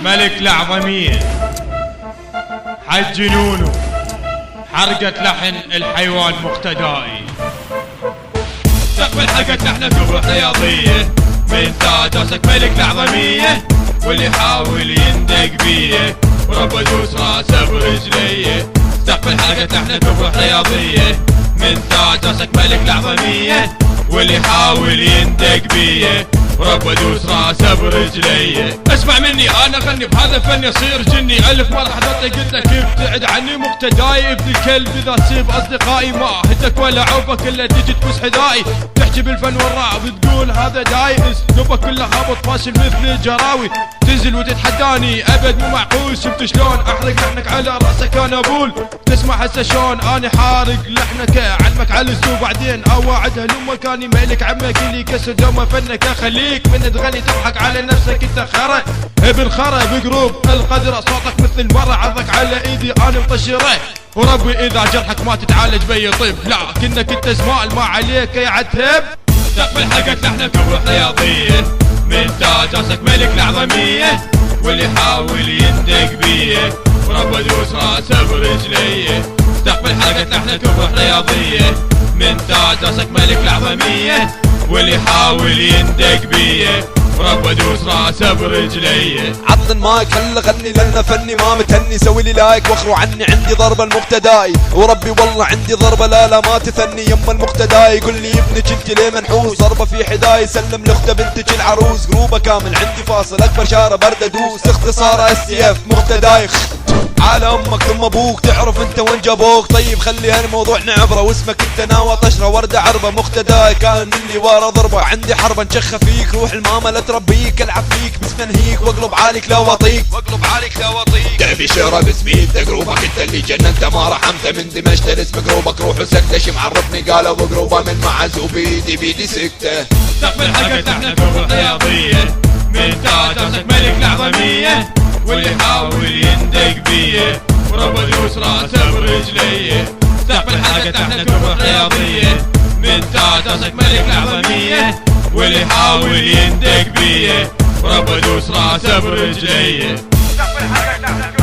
ملك الأعظمية حج جنونه حرقت لحن الحيوان مقتدائي. استقبل حلقة لحن بروح رياضية من تاج راسك ملك الأعظمية، واللي يحاول يندق بيه ورب ادوس راسه برجليه. استقبل حلقة لحن بروح رياضية من تاج راسك ملك الأعظمية، واللي يحاول يندق بيه ورب ادوس راسه برجليه. اسمع مني انا غني بهذا الفن يصير جني، الف مرة حضرتك قلت لك ابتعد عني مقتداي. ابن الكلب اذا تسيب اصدقائي ما هدك ولا عوبك الا تجي تبوس حذائي. تحكي بالفن والرعب تقول هذا داي، اسلوبك كله هابط فاشل مثل الجراوي. تنزل وتتحداني ابد مو معقول، شفت شلون احرق لحنك على راسك انا بول. تسمع هسه شلون اني حارق لحنك، علمك على الاسلوب بعدين اوعد هلومك. اني مالك عمك اللي كسر دوما فنك، اخليك من تغني تضحك على نفسك انت خرا ابن خرا بقروب القدر. صوتك مثل المرة عضك على ايدي انا مطشره، وربي اذا جرحك ما تتعالج بي طب، لكنك انت زمال ما عليك يا عتب. استقبل حلقة لحنك بروح رياضية من تاج راسك ملك الأعظمية، واللي يحاول يندق بيه ورب ادوس راسه برجليه. استقبل حلقة لحنك بروح رياضية من تاج راسك ملك الأعظمية، واللي يحاول يندق بيه ورب ادوس راسه برجليه. عطني المايك خل غني لان فني ما متهني، سوي لي لايك واخروا عني عندي ضربه المقتداي، وربي والله عندي ضربه لا ما تثني. يما المقتداي يقول لي ابنك انت ليه منحوس، ضربه في حداي سلم لاخته بنتك العروس. جروبه كامل عندي فاصل اكبر شاره برد ادوس، اختصار STF مقتداي على امك ثم ابوك. تعرف انت وين جابوك؟ طيب خلي هالموضوع نعبره، واسمك انت ناوى طشره ورده عربه. مقتداي كان اللي ورا ضربه، عندي حربه نشخه فيك. روح الماما لا تربيك، العب فيك بس منهيك واقلب عاليك لا واطيك، واقلب عاليك لا واطيك. تبي شهرة باسمي انت جروبك انت اللي جننت ما رحمت. من دمشق الاسم جروبك روح وسكتش معرفني قالوا جروبه من معز بيدي سكته. استقبل حلقة لحنك بروح رياضية من تاج راسك ملك الأعظمية، واللي يحاول يندق بيه ورب ادوس راسه برجليه. استقبل حلقة لحنك بروح رياضية من تاج راسك ملك الأعظمية، واللي يحاول يندق بيه ورب ادوس راسه برجليه. استقبل حلقة لحنك